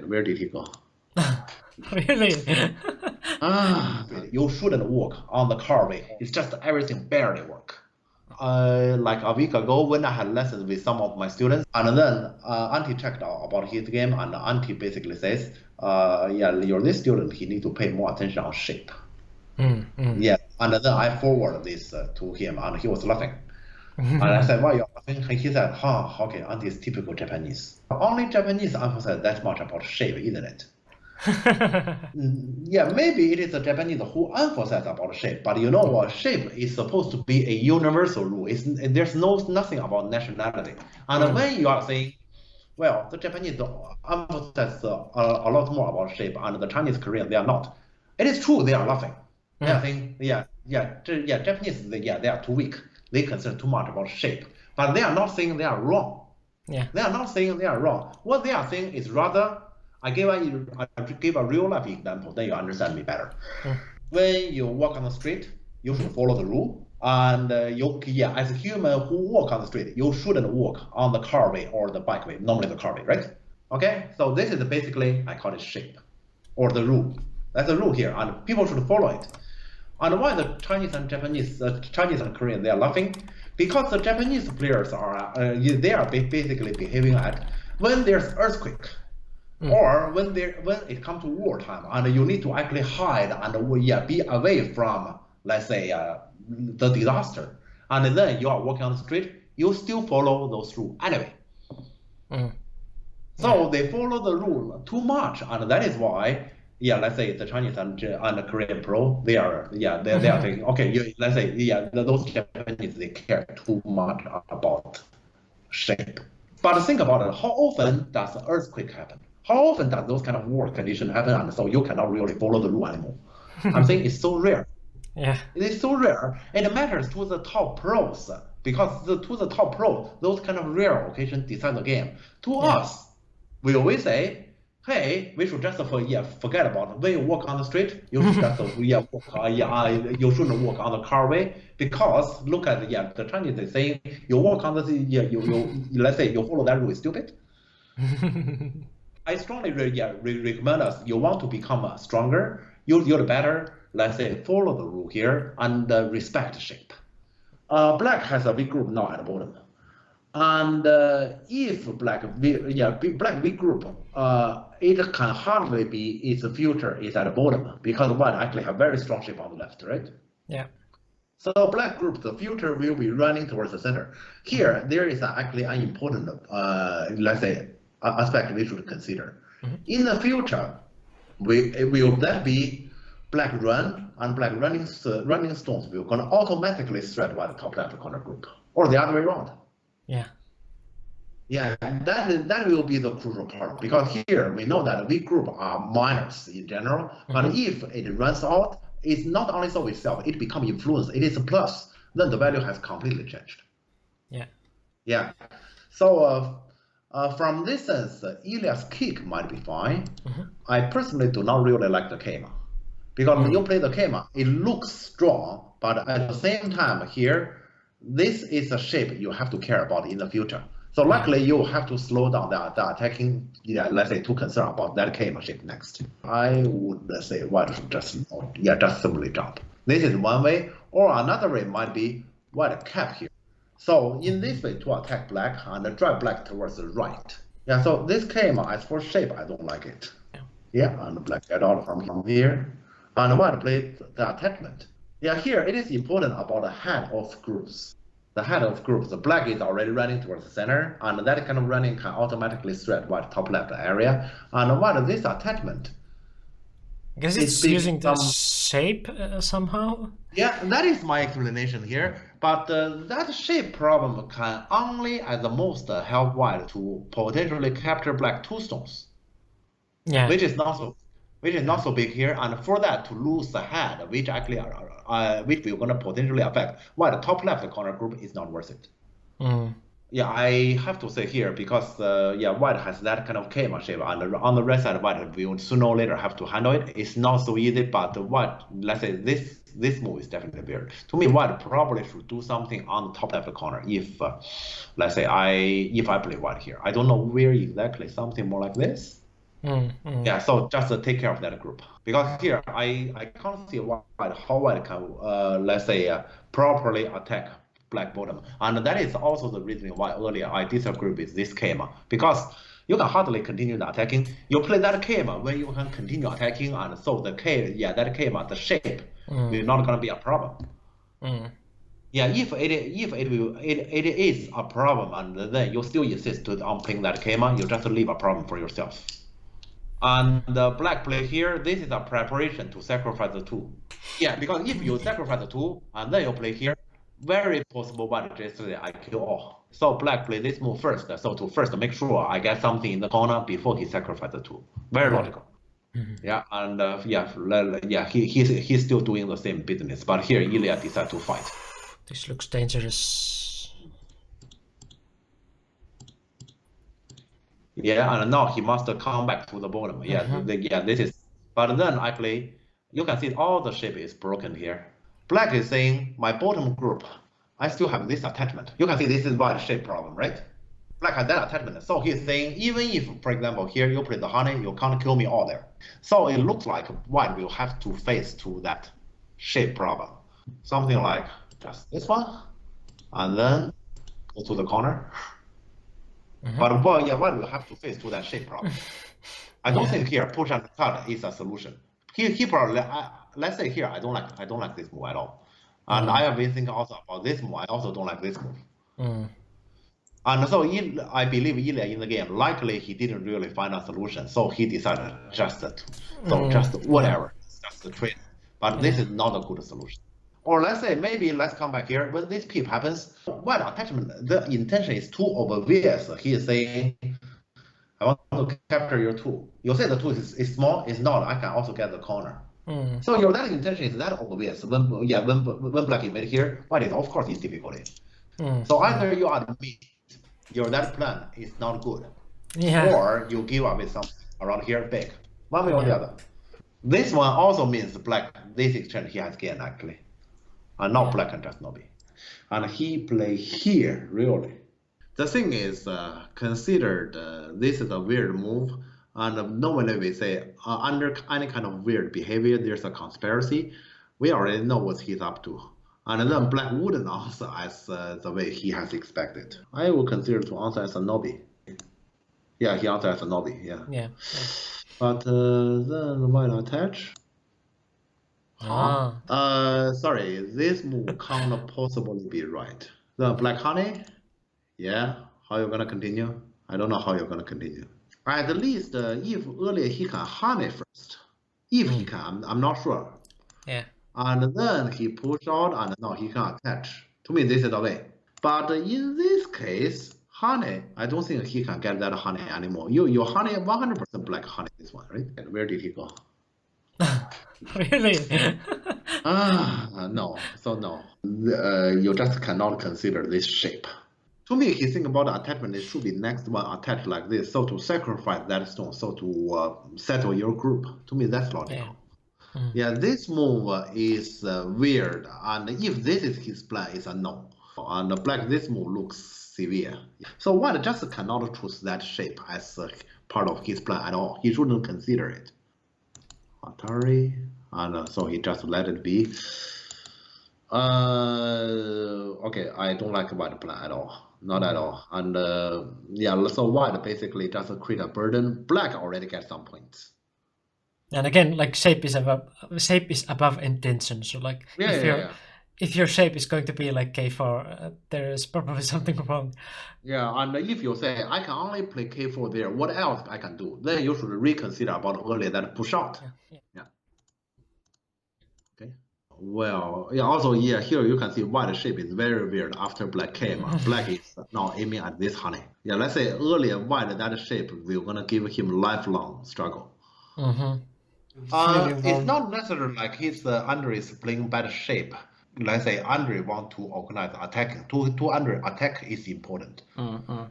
Where did he go? Really? You shouldn't walk on the carway. It's just everything barely work. Like a week ago, when I had lessons with some of my students, and then Auntie checked out about his game, and Auntie basically says, yeah, you're this student, he need to pay more attention on shape. Yeah, and then I forwarded this to him, and he was laughing. And I said, why you're laughing? And he said, okay, Auntie is typical Japanese. Only Japanese emphasize that much about shape, isn't it? Yeah, maybe it is the Japanese who emphasize about shape, but you know what? Shape is supposed to be a universal rule. There's nothing about nationality. And when you are saying, well, the Japanese emphasize a lot more about shape, and the Chinese, Korean, they are not. It is true, they are laughing. They are saying, Japanese, they are too weak. They concern too much about shape, but they are not saying they are wrong. Yeah, they are not saying they are wrong. What they are saying is rather, I give a real life example, then you understand me better. When you walk on the street, you should follow the rule. And as a human who walk on the street, you shouldn't walk on the carway or the bikeway, normally the carway, right? Okay, so this is basically, I call it shape, or the rule. That's the rule here, and people should follow it. And why the Chinese and Japanese, Chinese and Korean, they are laughing? Because the Japanese players are, they are basically behaving at when there's earthquake, or when it comes to wartime, and you need to actually hide and be away from, let's say, the disaster, and then you are walking on the street, you still follow those rules anyway. So they follow the rule too much, and that is why, let's say the Chinese and the Korean pro, they are thinking, okay, let's say, those Japanese, they care too much about shape. But think about it, how often does an earthquake happen? How often does those kind of war conditions happen, and so you cannot really follow the rule anymore? I'm saying it's so rare. Yeah, it is so rare. It matters to the top pros, because to the top pros, those kind of rare occasions decide the game. To us, we always say, hey, we should just forget about it. When you walk on the street, you should just you shouldn't walk on the carway, because look at the Chinese, they say you walk on the let's say you follow that rule is stupid. I strongly recommend us, you want to become stronger, you're better, let's say, follow the rule here and respect shape. Black has a big group now at the bottom. And if black big group, it can hardly be its future is at the bottom, because white actually have very strong shape on the left, right? Yeah. So black group, the future will be running towards the center. Here, there is actually an important, let's say, aspect we should consider. In the future, will that be black run, and black running stones will going to automatically thread by the top left corner group, or the other way around? Yeah, that will be the crucial part, because here we know that weak group are minors in general, but if it runs out, it's not only solve itself, it becomes influence, it is a plus, then the value has completely changed. Yeah. So from this sense, Ilias kick might be fine. I personally do not really like the Kema, because when you play the Kema, it looks strong, but at the same time here, this is a shape you have to care about in the future. So luckily, you have to slow down the attacking, let's say, to concern about that Kema shape next. I would say white should just simply jump. This is one way, or another way might be white cap here. So in this way, to attack black and drive black towards the right. Yeah, so this Kema, as for shape, I don't like it. Yeah, and black get out from here. And white plays the attachment. Yeah, here it is important about the head of groups. The head of groups, the black is already running towards the center, and that kind of running can automatically thread white top left area. And what this attachment? I guess it's using the shape somehow. Yeah, that is my explanation here. But that shape problem can only, at the most, help white to potentially capture black two stones. Yeah. Which is not so big here, and for that to lose the head, which actually which we're going to potentially affect, while the top left corner group is not worth it. Yeah, I have to say here, because white has that kind of Kema shape, and on the right side, white will sooner or later have to handle it. It's not so easy, but white, let's say this move is definitely weird. To me, white probably should do something on the top left corner if, let's say, if I play white here. I don't know where exactly, something more like this. Yeah, so just take care of that group. Because here, I can't see how white can, let's say, properly attack black bottom. And that is also the reason why earlier I disagree with this schema. Because you can hardly continue the attacking. You play that schema when you can continue attacking, and so that schema, the shape, will not gonna be a problem. Yeah, if it is a problem, and then you still insist on playing that schema, you just leave a problem for yourself. And the black play here, this is a preparation to sacrifice the 2. Yeah, because if you sacrifice the 2 and then you play here, very possible white just say I kill all. So black play this move first, so to first make sure I get something in the corner before he sacrifices the 2. Very logical. Yeah, and he's still doing the same business, but here Ilya decides to fight. This looks dangerous. Yeah, and now he must come back to the bottom. Yeah, this is. But then I play. You can see all the shape is broken here. Black is saying my bottom group, I still have this attachment. You can see this is white shape problem, right? Black has that attachment. So he's saying even if, for example, here you play the honey, you can't kill me all there. So it looks like white will have to face to that shape problem. Something like just this one, and then go to the corner. But white will have to face to that shape problem. I don't think here push and cut is a solution. He probably let's say here I don't like this move at all, and I have been thinking also about this move. I also don't like this move. And so I believe Ilya in the game likely he didn't really find a solution, so he decided just whatever, just the trade. But this is not a good solution. Or let's say maybe let's come back here when this peep happens. White attachment, the intention is too obvious. He is saying, I want to capture your 2. You say the 2 is small, it's not. I can also get the corner. So your that intention is that obvious. When black is made here, white is of course is difficulty. So either you admit your that plan is not good, or you give up with something around here big. One way or the other. This one also means black. This exchange he has gained actually. And now black can just not be. And he play here, really. The thing is, considered this is a weird move. And normally we say, under any kind of weird behavior, there's a conspiracy. We already know what he's up to. And then black wouldn't answer as the way he has expected. I would consider to answer as a Nobi. Yeah, he answered as a Nobi, yeah. But then white attach. Sorry, this move can't possibly be right. The black honey, how you gonna continue? I don't know how you're gonna continue. At least if earlier he can honey first. If he can, I'm not sure. Yeah. And then he push out and now he can attach. To me, this is the way. But in this case, honey, I don't think he can get that honey anymore. Your honey, 100% black honey, this one, right? And where did he go? Really? No. So no, you just cannot consider this shape. To me, he think about the attachment. It should be next one attached like this. So to sacrifice that stone, so to settle your group. To me, that's logical. Yeah, this move is weird, and if this is his plan, it's a no. And black, this move looks severe. So white just cannot choose that shape as part of his plan at all. He shouldn't consider it. Atari, and so he just let it be. Okay, I don't like white plan at all, not at all. And so white basically just create a burden. Black already gets some points. And again, like shape is above intention. So like if your shape is going to be like K4, there is probably something wrong. Yeah, and if you say I can only play K4 there, what else I can do? Then you should reconsider about earlier that push out. Yeah. Okay. Well, also here you can see white shape is very weird after black came. Black is now aiming at this honey. Yeah, let's say earlier white that shape will gonna give him lifelong struggle. It's not necessarily like his Andre is playing bad shape. Let's say Andre want to organize attacking. To Andre attack is important.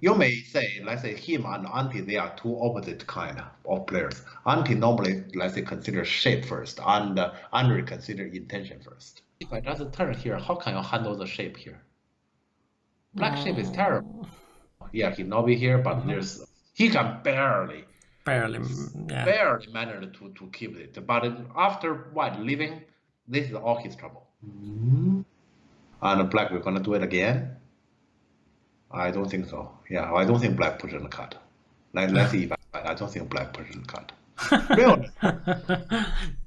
You may say, let's say him and Anti, they are two opposite kind of players. Anti normally, let's say, consider shape first, and Andre consider intention first. If I just turn here, how can you handle the shape here? Black shape is terrible. Yeah, he not be here, but he can barely Barely, yeah. Barely managed to keep it. But after white leaving, this is all his trouble. And black, we're gonna do it again. I don't think so. Yeah, I don't think black put in the cut. Let's see if I don't think black put in the cut. Really?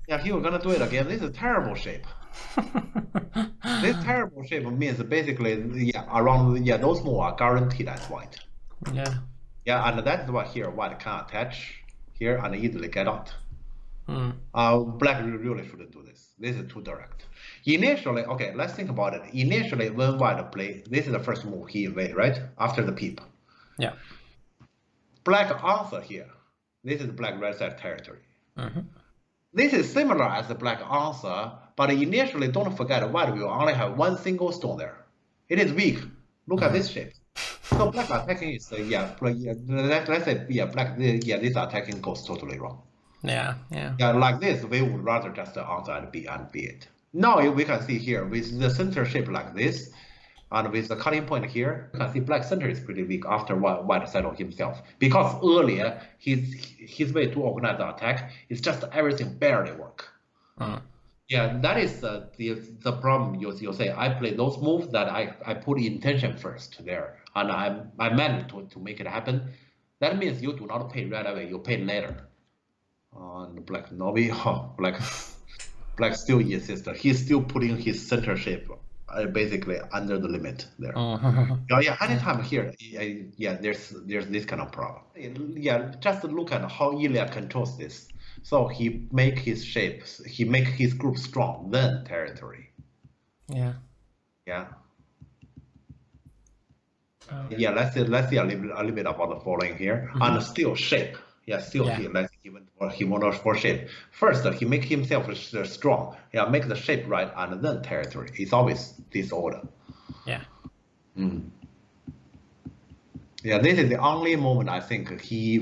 Yeah, he was gonna do it again. This is a terrible shape. This terrible shape means basically, around those moves are guaranteed as white. Yeah. Yeah, and that's why here white can attach here and easily get out. Black really shouldn't do this. This is too direct. Initially, okay, let's think about it. Initially, when white play, this is the first move he invade, right? After the peep. Yeah. Black answer here. This is black red side territory. This is similar as the black answer, but initially, don't forget white will only have one single stone there. It is weak. Look at this shape. So black attacking is let's say black this attacking goes totally wrong. Yeah. Like this, we would rather just answer and be it. Now we can see here with the center shape like this, and with the cutting point here, you can see black center is pretty weak after white settled himself. Because earlier his way to organize the attack is just everything barely work. Yeah, that is the problem. You say I play those moves that I put intention first there, and I managed to make it happen. That means you do not pay right away. You pay later. And black Novi, black still insists. He's still putting his center shape basically under the limit there. Anytime here, there's this kind of problem. Just look at how Ilya controls this. So he make his shapes, he make his group strong, then territory. Yeah. Let's see a little bit about the following here. And still shape. Here, let's even he wants for shape. First, he make himself strong. Make the shape right, and then territory. It's always this order. This is the only moment I think he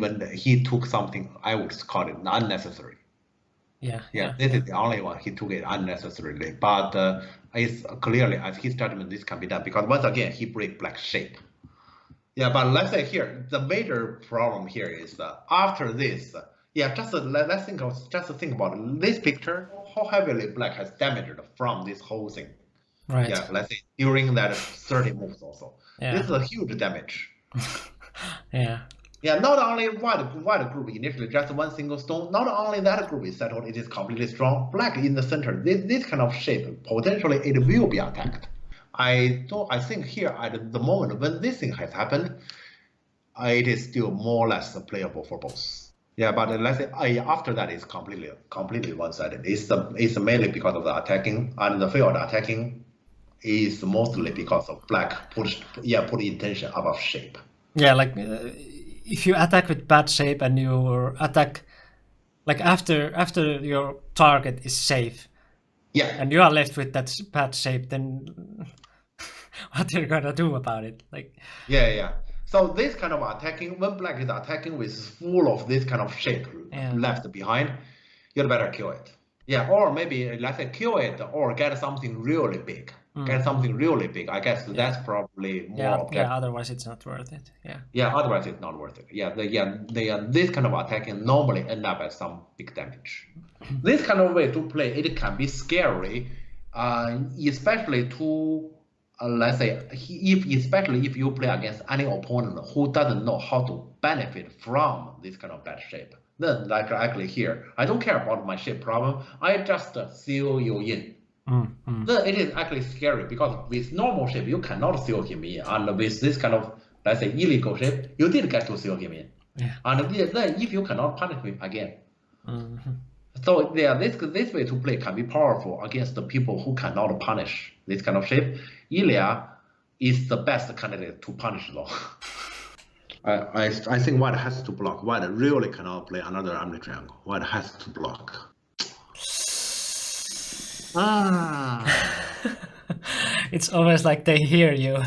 took something I would call it unnecessary. This is the only one he took it unnecessarily. But it's clearly as his judgment this can be done because once again he break black shape. But let's say here the major problem here is after this. Let's think about this picture. How heavily black has damaged from this whole thing. Right. Let's say during that 30 moves also. This is a huge damage. Not only white group initially just one single stone, not only that group is settled, it is completely strong. Black in the center, this kind of shape, potentially it will be attacked. I think here at the moment when this thing has happened, it is still more or less playable for both. But let's say after that it's completely one-sided. It's mainly because of the attacking, and the failed attacking is mostly because of black put intention above shape. If you attack with bad shape and you attack like after your target is safe, and you are left with that bad shape, then what are you gonna do about it? So this kind of attacking, when black is attacking with full of this kind of shape left behind, you'd better kill it. Or maybe let's say kill it or get something really big. Get something really big. I guess that's probably more objective. Otherwise it's not worth it. Otherwise it's not worth it. This kind of attacking normally end up as some big damage. This kind of way to play, it can be scary, especially to let's say especially if you play against any opponent who doesn't know how to benefit from this kind of bad shape. Then like actually here, I don't care about my shape problem. I just seal you in. Then it is actually scary because with normal shape you cannot seal him in, and with this kind of let's say illegal shape you did get to seal him in. And then if you cannot punish him again. So this way to play can be powerful against the people who cannot punish this kind of shape. Ilya is the best candidate to punish though. I think white has to block. White really cannot play another empty triangle. White has to block. It's almost like they hear you.